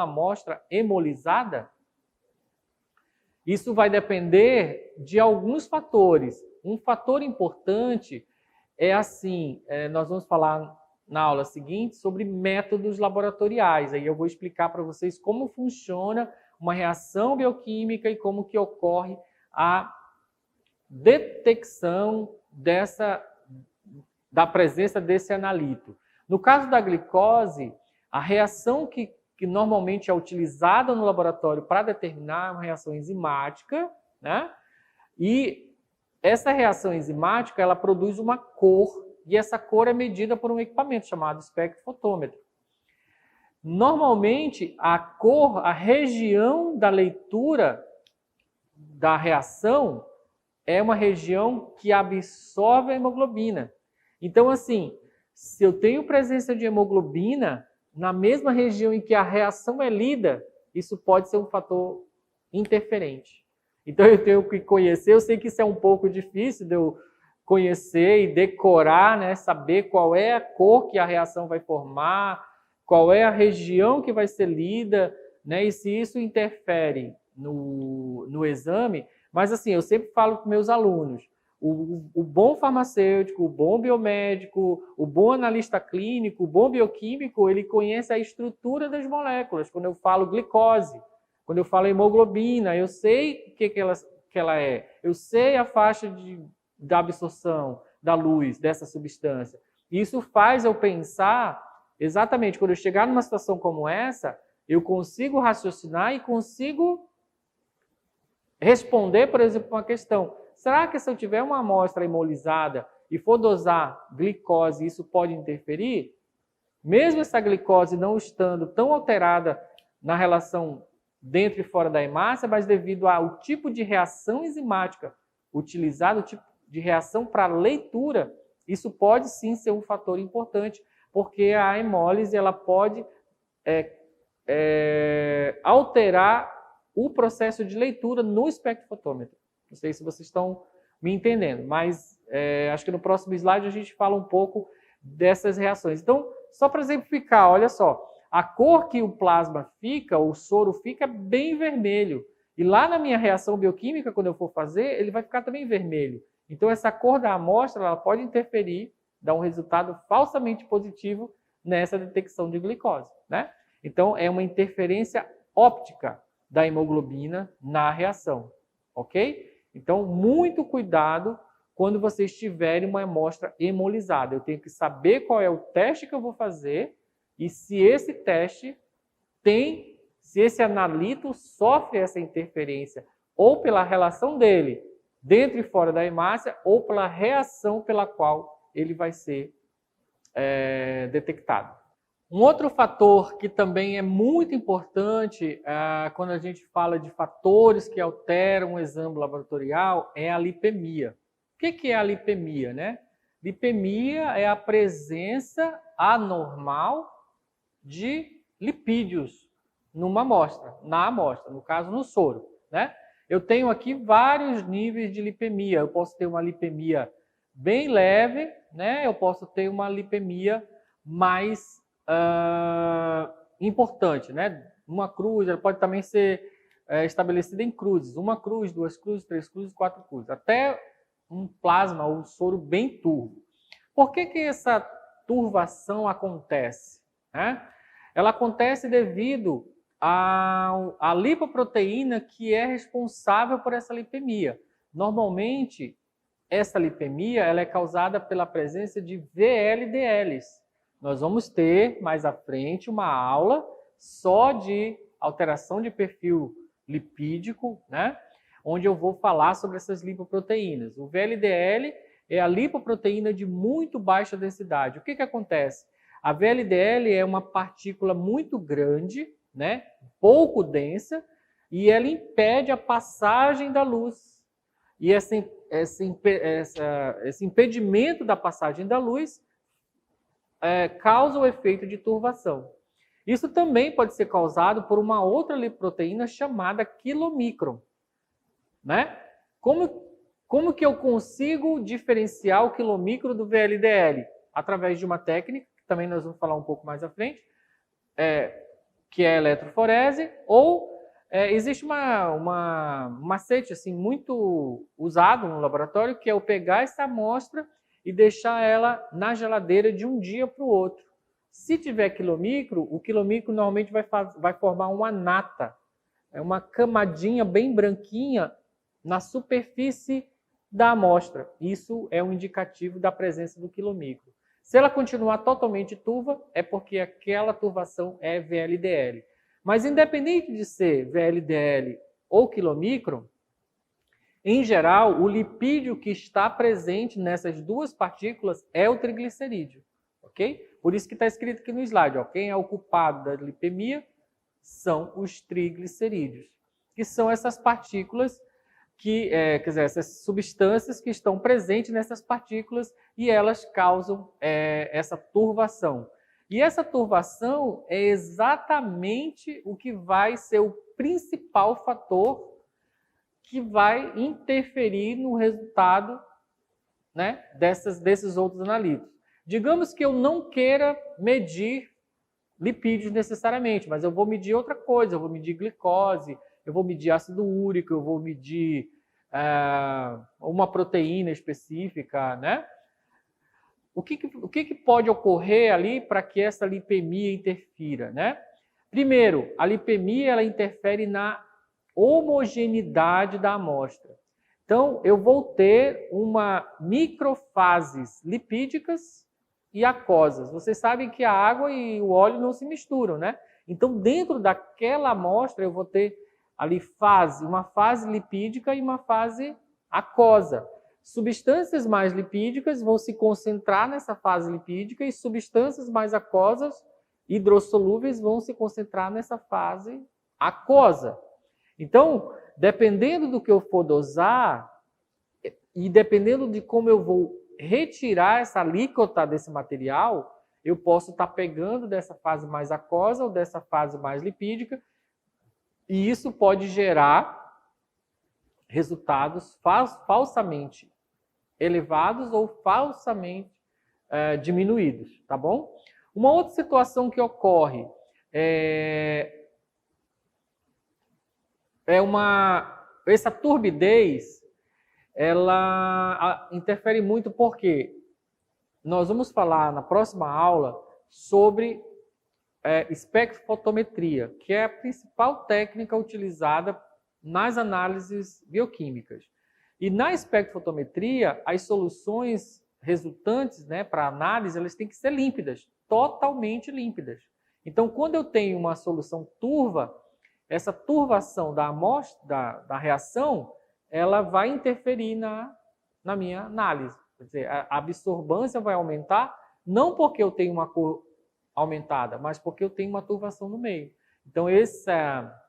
amostra hemolizada? Isso vai depender de alguns fatores. Um fator importante é nós vamos falar na aula seguinte sobre métodos laboratoriais. Aí eu vou explicar para vocês como funciona uma reação bioquímica e como que ocorre a detecção da presença desse analito. No caso da glicose, a reação que normalmente é utilizada no laboratório para determinar uma reação enzimática, né? E essa reação enzimática, ela produz uma cor, e essa cor é medida por um equipamento chamado espectrofotômetro. Normalmente, a cor, a região da leitura da reação é uma região que absorve a hemoglobina. Então, assim, se eu tenho presença de hemoglobina na mesma região em que a reação é lida, isso pode ser um fator interferente. Então, eu tenho que conhecer, eu sei que isso é um pouco difícil de eu conhecer e decorar, né, saber qual é a cor que a reação vai formar, qual é a região que vai ser lida, né, e se isso interfere no exame. Mas, assim, eu sempre falo para meus alunos, o bom farmacêutico, o bom biomédico, o bom analista clínico, o bom bioquímico, ele conhece a estrutura das moléculas. Quando eu falo glicose, quando eu falo hemoglobina, eu sei o que ela é. Eu sei a faixa da absorção da luz dessa substância. Isso faz eu pensar, exatamente, quando eu chegar numa situação como essa, eu consigo raciocinar e consigo responder, por exemplo, uma questão. Será que se eu tiver uma amostra hemolizada e for dosar glicose, isso pode interferir? Mesmo essa glicose não estando tão alterada na relação dentro e fora da hemácia, mas devido ao tipo de reação enzimática utilizado, o tipo de reação para leitura, isso pode sim ser um fator importante, porque a hemólise ela pode alterar o processo de leitura no espectrofotômetro. Não sei se vocês estão me entendendo, mas acho que no próximo slide a gente fala um pouco dessas reações. Então, só para exemplificar, olha só, a cor que o plasma fica, o soro fica bem vermelho. E lá na minha reação bioquímica, quando eu for fazer, ele vai ficar também vermelho. Então, essa cor da amostra ela pode interferir, dar um resultado falsamente positivo nessa detecção de glicose, né? Então, é uma interferência óptica da hemoglobina na reação, ok? Então, muito cuidado quando vocês tiverem uma amostra hemolizada. Eu tenho que saber qual é o teste que eu vou fazer e se esse teste se esse analito sofre essa interferência ou pela relação dele dentro e fora da hemácia ou pela reação pela qual ele vai ser detectado. Um outro fator que também é muito importante quando a gente fala de fatores que alteram o exame laboratorial é a lipemia. O que é a lipemia, né? Lipemia é a presença anormal de lipídios na amostra, no caso no soro, né? Eu tenho aqui vários níveis de lipemia. Eu posso ter uma lipemia bem leve, né? Eu posso ter uma lipemia mais importante, né? Uma cruz, ela pode também ser estabelecida em cruzes. Uma cruz, 2 cruzes, 3 cruzes, 4 cruzes. Até um plasma ou um soro bem turvo. Por que essa turvação acontece, né? Ela acontece devido à lipoproteína que é responsável por essa lipemia. Normalmente, essa lipemia ela é causada pela presença de VLDLs. Nós vamos ter, mais à frente, uma aula só de alteração de perfil lipídico, né? Onde eu vou falar sobre essas lipoproteínas. O VLDL é a lipoproteína de muito baixa densidade. O que acontece? A VLDL é uma partícula muito grande, né? Pouco densa, e ela impede a passagem da luz. E esse impedimento da passagem da luz causa o efeito de turvação. Isso também pode ser causado por uma outra lipoproteína chamada quilomicron, né? Como que eu consigo diferenciar o quilomicron do VLDL? Através de uma técnica, que também nós vamos falar um pouco mais à frente, que é a eletroforese, ou existe um macete assim, muito usado no laboratório, que é eu pegar essa amostra e deixar ela na geladeira de um dia para o outro. Se tiver quilomicro, o quilomicro normalmente vai formar uma nata, uma camadinha bem branquinha na superfície da amostra. Isso é um indicativo da presença do quilomicro. Se ela continuar totalmente turva, é porque aquela turvação é VLDL. Mas independente de ser VLDL ou quilomicron, em geral, o lipídio que está presente nessas duas partículas é o triglicerídeo, ok? Por isso que está escrito aqui no slide, ó, quem é o culpado da lipemia são os triglicerídeos, que são essas partículas essas substâncias que estão presentes nessas partículas e elas causam essa turvação. E essa turvação é exatamente o que vai ser o principal fator que vai interferir no resultado, né, desses outros analíticos. Digamos que eu não queira medir lipídios necessariamente, mas eu vou medir outra coisa, eu vou medir glicose, eu vou medir ácido úrico, eu vou medir uma proteína específica, né? O que pode ocorrer ali para que essa lipemia interfira, né? Primeiro, a lipemia ela interfere na homogeneidade da amostra. Então, eu vou ter microfases lipídicas e aquosas. Vocês sabem que a água e o óleo não se misturam, né? Então, dentro daquela amostra, eu vou ter ali uma fase lipídica e uma fase aquosa. Substâncias mais lipídicas vão se concentrar nessa fase lipídica e substâncias mais aquosas, hidrossolúveis, vão se concentrar nessa fase aquosa. Então, dependendo do que eu for dosar e dependendo de como eu vou retirar essa alíquota desse material, eu posso estar pegando dessa fase mais aquosa ou dessa fase mais lipídica, e isso pode gerar resultados falsamente elevados ou falsamente diminuídos, tá bom? Uma outra situação que ocorre essa turbidez, ela interfere muito porque nós vamos falar na próxima aula sobre espectrofotometria, que é a principal técnica utilizada nas análises bioquímicas. E na espectrofotometria, as soluções resultantes, né, para análise, elas têm que ser límpidas, totalmente límpidas. Então, quando eu tenho uma solução turva, essa turvação da amostra, da reação, ela vai interferir na minha análise. Quer dizer, a absorbância vai aumentar, não porque eu tenho uma cor aumentada, mas porque eu tenho uma turvação no meio. Então, essa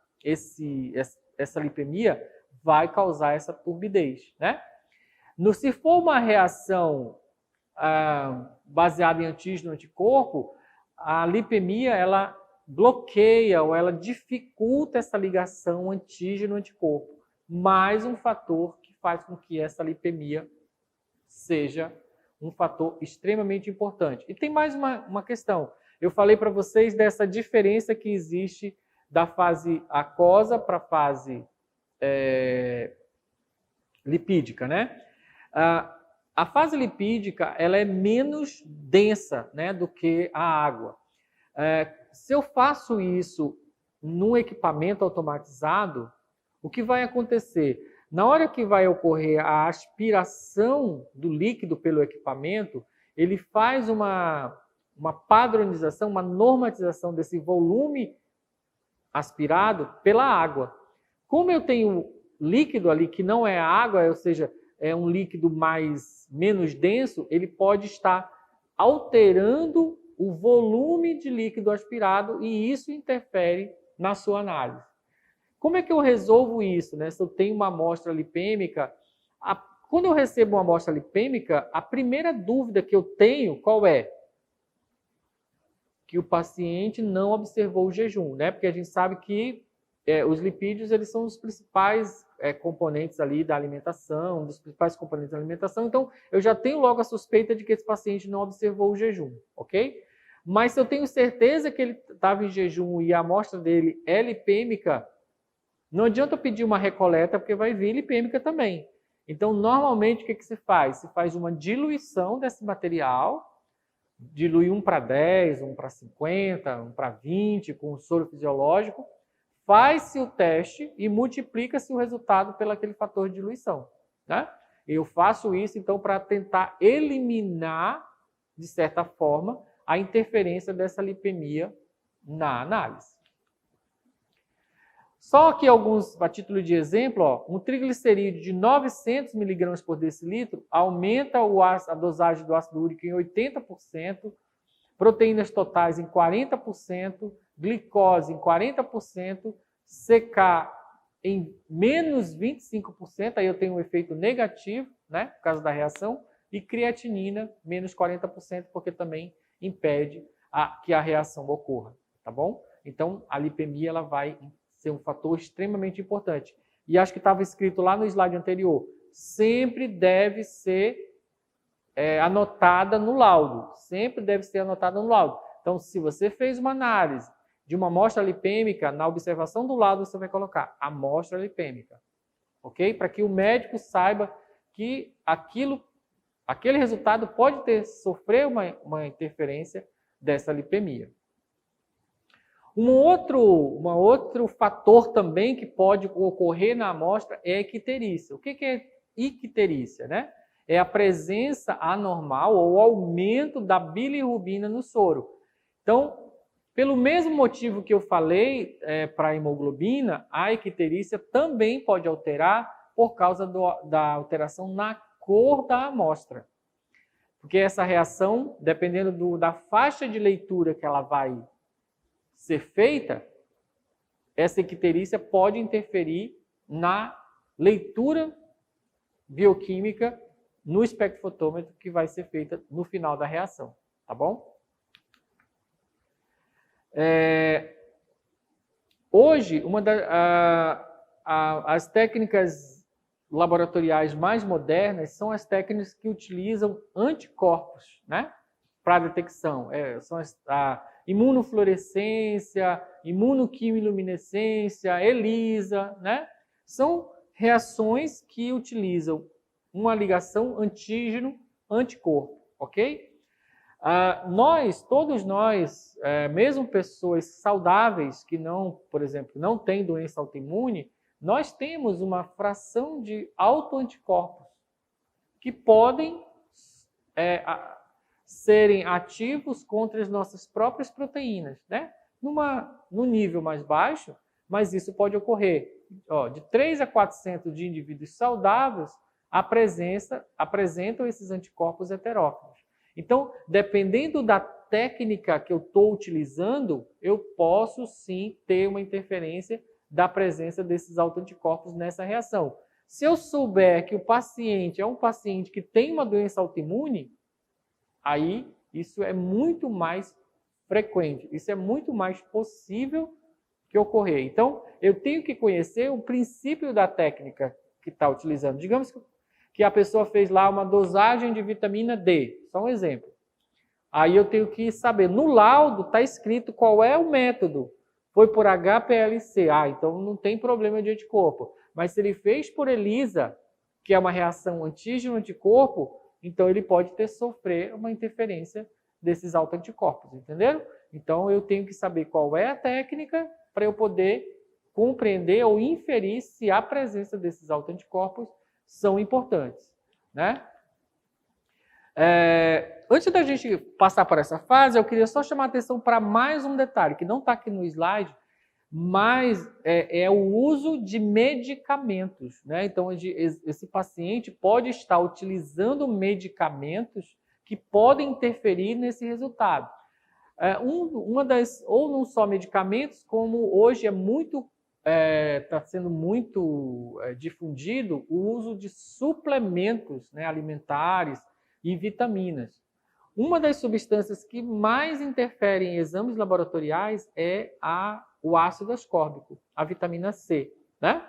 lipemia vai causar essa turbidez, né? Se for uma reação baseada em antígeno-anticorpo, a lipemia, ela bloqueia ou ela dificulta essa ligação antígeno-anticorpo. Mais um fator que faz com que essa lipemia seja um fator extremamente importante. E tem mais uma questão. Eu falei para vocês dessa diferença que existe da fase aquosa para a fase lipídica, né? A fase lipídica, ela é menos densa, né, do que a água. Se eu faço isso num equipamento automatizado, o que vai acontecer? Na hora que vai ocorrer a aspiração do líquido pelo equipamento, ele faz uma padronização, uma normatização desse volume aspirado pela água. Como eu tenho líquido ali que não é água, ou seja, é um líquido menos denso, ele pode estar alterando o volume de líquido aspirado e isso interfere na sua análise. Como é que eu resolvo isso, né? Se eu tenho uma amostra lipêmica, quando eu recebo uma amostra lipêmica, a primeira dúvida que eu tenho, qual é? Que o paciente não observou o jejum, né? Porque a gente sabe que os lipídios, eles são os principais componentes ali da alimentação, dos principais componentes da alimentação. Então, eu já tenho logo a suspeita de que esse paciente não observou o jejum, ok? Mas se eu tenho certeza que ele estava em jejum e a amostra dele é lipêmica, não adianta eu pedir uma recoleta, porque vai vir lipêmica também. Então, normalmente, o que se faz? Se faz uma diluição desse material, dilui 1 para 10, 1 para 50, 1 para 20, com o soro fisiológico, faz-se o teste e multiplica-se o resultado pelo aquele fator de diluição, né? Eu faço isso, então, para tentar eliminar, de certa forma, a interferência dessa lipemia na análise. Só que a título de exemplo, um triglicerídeo de 900 mg por decilitro aumenta a dosagem do ácido úrico em 80%, proteínas totais em 40%, glicose em 40%, CK em menos 25%, aí eu tenho um efeito negativo, né, por causa da reação, e creatinina menos 40%, porque também impede que a reação ocorra, tá bom? Então, a lipemia ela vai ser um fator extremamente importante. E acho que estava escrito lá no slide anterior, sempre deve ser anotada no laudo. Sempre deve ser anotada no laudo. Então, se você fez uma análise de uma amostra lipêmica, na observação do laudo você vai colocar amostra lipêmica. Ok? Para que o médico saiba que aquele resultado pode sofrer uma interferência dessa lipemia. Um outro fator também que pode ocorrer na amostra é a icterícia. O que é icterícia, né? É a presença anormal ou aumento da bilirrubina no soro. Então, pelo mesmo motivo que eu falei para a hemoglobina, a icterícia também pode alterar por causa da alteração na cor da amostra. Porque essa reação, dependendo da faixa de leitura que ela vai ser feita, essa icterícia pode interferir na leitura bioquímica no espectrofotômetro que vai ser feita no final da reação, tá bom? Hoje, as técnicas laboratoriais mais modernas são as técnicas que utilizam anticorpos, né, para detecção. São a imunofluorescência, imunoquimiluminescência, ELISA, né? São reações que utilizam uma ligação antígeno-anticorpo, ok? Todos nós, mesmo pessoas saudáveis que não, por exemplo, não têm doença autoimune, nós temos uma fração de autoanticorpos que podem serem ativos contra as nossas próprias proteínas, né? No nível mais baixo, mas isso pode ocorrer. De 3 a 400 de indivíduos saudáveis apresentam esses anticorpos heterófilos. Então, dependendo da técnica que eu estou utilizando, eu posso sim ter uma interferência da presença desses autoanticorpos nessa reação. Se eu souber que o paciente é um paciente que tem uma doença autoimune, aí isso é muito mais frequente, isso é muito mais possível que ocorrer. Então, eu tenho que conhecer o princípio da técnica que está utilizando. Digamos que a pessoa fez lá uma dosagem de vitamina D, só um exemplo. Aí eu tenho que saber, no laudo está escrito qual é o método. Foi por HPLC, então não tem problema de anticorpo. Mas se ele fez por ELISA, que é uma reação antígeno-anticorpo, então ele pode sofrer uma interferência desses autoanticorpos, entenderam? Então eu tenho que saber qual é a técnica para eu poder compreender ou inferir se a presença desses autoanticorpos são importantes, né? Antes da gente passar por essa fase, eu queria só chamar a atenção para mais um detalhe, que não está aqui no slide, mas é o uso de medicamentos, né? Então, esse paciente pode estar utilizando medicamentos que podem interferir nesse resultado. Ou não só medicamentos, como hoje está sendo muito difundido o uso de suplementos, né, alimentares e vitaminas. Uma das substâncias que mais interferem em exames laboratoriais é o ácido ascórbico, a vitamina C, né?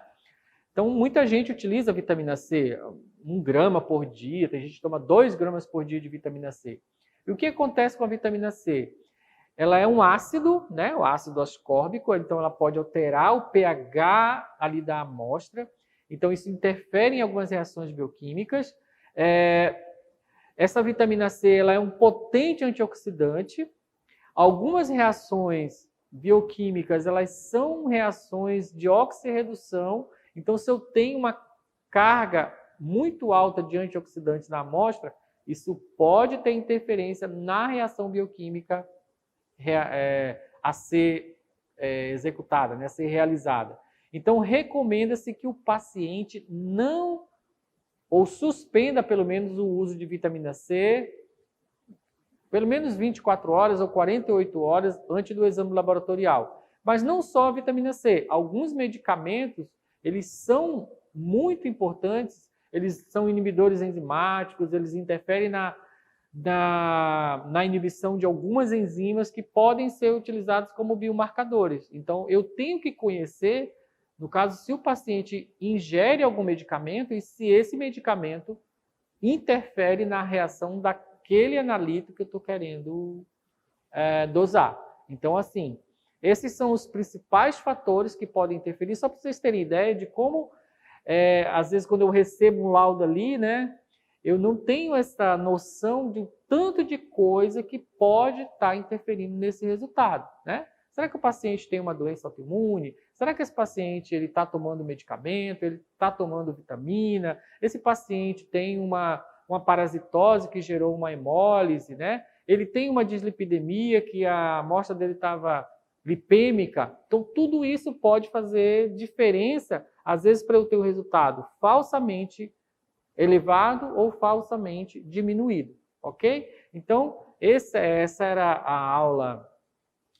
Então, muita gente utiliza a vitamina C, 1 grama por dia, tem gente que toma 2 gramas por dia de vitamina C. E o que acontece com a vitamina C? Ela é um ácido, né? O ácido ascórbico, então ela pode alterar o pH ali da amostra, então isso interfere em algumas reações bioquímicas. Essa vitamina C ela é um potente antioxidante. Algumas reações bioquímicas elas são reações de oxirredução. Então, se eu tenho uma carga muito alta de antioxidantes na amostra, isso pode ter interferência na reação bioquímica a ser executada, né, a ser realizada. Então, recomenda-se que o paciente não ou suspenda pelo menos o uso de vitamina C pelo menos 24 horas ou 48 horas antes do exame laboratorial. Mas não só a vitamina C. Alguns medicamentos, eles são muito importantes, eles são inibidores enzimáticos, eles interferem na inibição de algumas enzimas que podem ser utilizadas como biomarcadores. Então, eu tenho que conhecer, no caso, se o paciente ingere algum medicamento e se esse medicamento interfere na reação daquele analítico que eu estou querendo dosar. Então, assim, esses são os principais fatores que podem interferir, só para vocês terem ideia de como, às vezes, quando eu recebo um laudo ali, né, eu não tenho essa noção de tanto de coisa que pode estar interferindo nesse resultado, né? Será que o paciente tem uma doença autoimune? Será que esse paciente está tomando medicamento? Ele está tomando vitamina? Esse paciente tem uma parasitose que gerou uma hemólise, né? Ele tem uma dislipidemia que a amostra dele estava lipêmica. Então, tudo isso pode fazer diferença, às vezes, para eu ter o resultado falsamente elevado ou falsamente diminuído, ok? Então, essa era a aula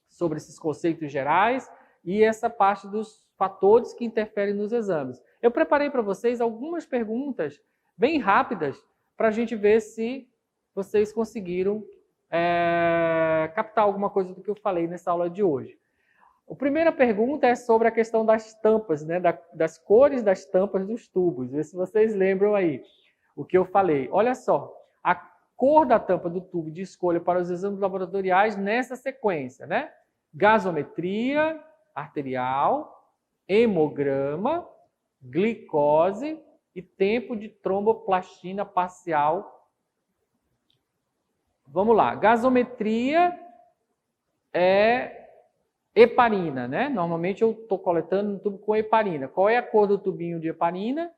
sobre esses conceitos gerais e essa parte dos fatores que interferem nos exames. Eu preparei para vocês algumas perguntas bem rápidas para a gente ver se vocês conseguiram captar alguma coisa do que eu falei nessa aula de hoje. A primeira pergunta é sobre a questão das tampas, né, das cores das tampas dos tubos. Vê se vocês lembram aí o que eu falei. Olha só, a cor da tampa do tubo de escolha para os exames laboratoriais nessa sequência, né? Gasometria arterial, hemograma, glicose e tempo de tromboplastina parcial. Vamos lá, gasometria é heparina, né? Normalmente eu estou coletando um tubo com heparina. Qual é a cor do tubinho de heparina?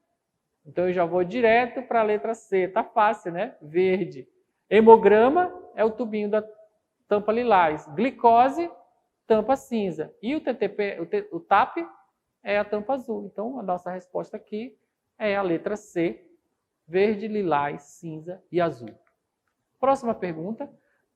Então eu já vou direto para a letra C. Tá fácil, né? Verde. Hemograma é o tubinho da tampa lilás. Glicose, tampa cinza. E o TAP é a tampa azul. Então a nossa resposta aqui é a letra C. Verde, lilás, cinza e azul. Próxima pergunta.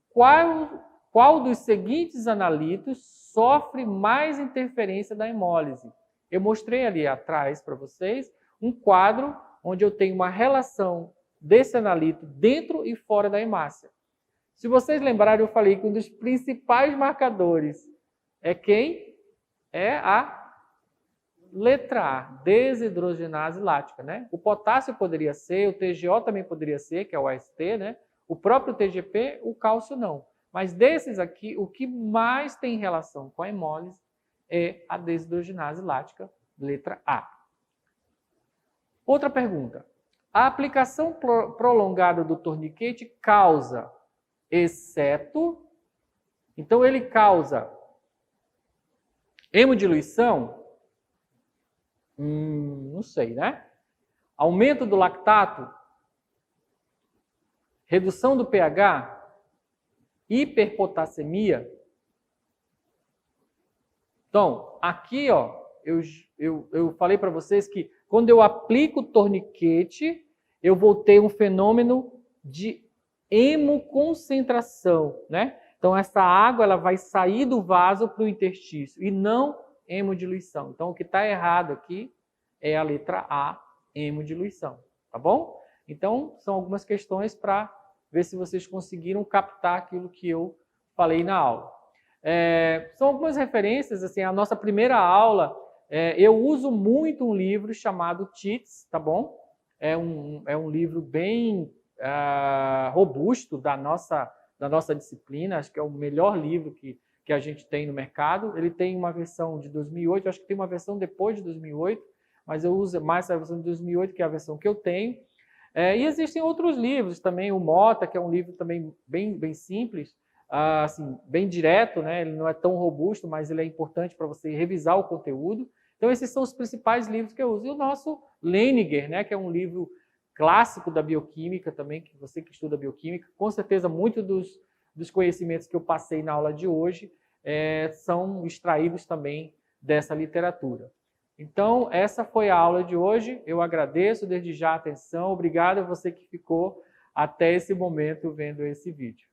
Qual dos seguintes analitos sofre mais interferência da hemólise? Eu mostrei ali atrás para vocês um quadro onde eu tenho uma relação desse analito dentro e fora da hemácia. Se vocês lembrarem, eu falei que um dos principais marcadores é quem? É a letra A, desidrogenase lática, né? O potássio poderia ser, o TGO também poderia ser, que é o AST, né? O próprio TGP, o cálcio não. Mas desses aqui, o que mais tem relação com a hemólise é a desidrogenase lática, letra A. Outra pergunta. A aplicação prolongada do torniquete causa exceto... Então, ele causa hemodiluição? Não sei, né? Aumento do lactato? Redução do pH? Hiperpotassemia? Então, aqui, ó, eu falei para vocês que quando eu aplico o torniquete, eu vou ter um fenômeno de hemoconcentração, né? Então, essa água ela vai sair do vaso para o interstício e não hemodiluição. Então, o que está errado aqui é a letra A, hemodiluição, tá bom? Então, são algumas questões para ver se vocês conseguiram captar aquilo que eu falei na aula. São algumas referências, assim, a nossa primeira aula, eu uso muito um livro chamado TITS, tá bom? É um livro bem robusto da nossa disciplina, acho que é o melhor livro que a gente tem no mercado. Ele tem uma versão de 2008, acho que tem uma versão depois de 2008, mas eu uso mais a versão de 2008, que é a versão que eu tenho. E existem outros livros também, o Mota, que é um livro também bem simples, assim, bem direto, né? Ele não é tão robusto, mas ele é importante para você revisar o conteúdo. Então, esses são os principais livros que eu uso. E o nosso Lehninger, né? Que é um livro clássico da bioquímica também, que você que estuda bioquímica, com certeza muitos dos conhecimentos que eu passei na aula de hoje são extraídos também dessa literatura. Então, essa foi a aula de hoje. Eu agradeço desde já a atenção. Obrigado a você que ficou até esse momento vendo esse vídeo.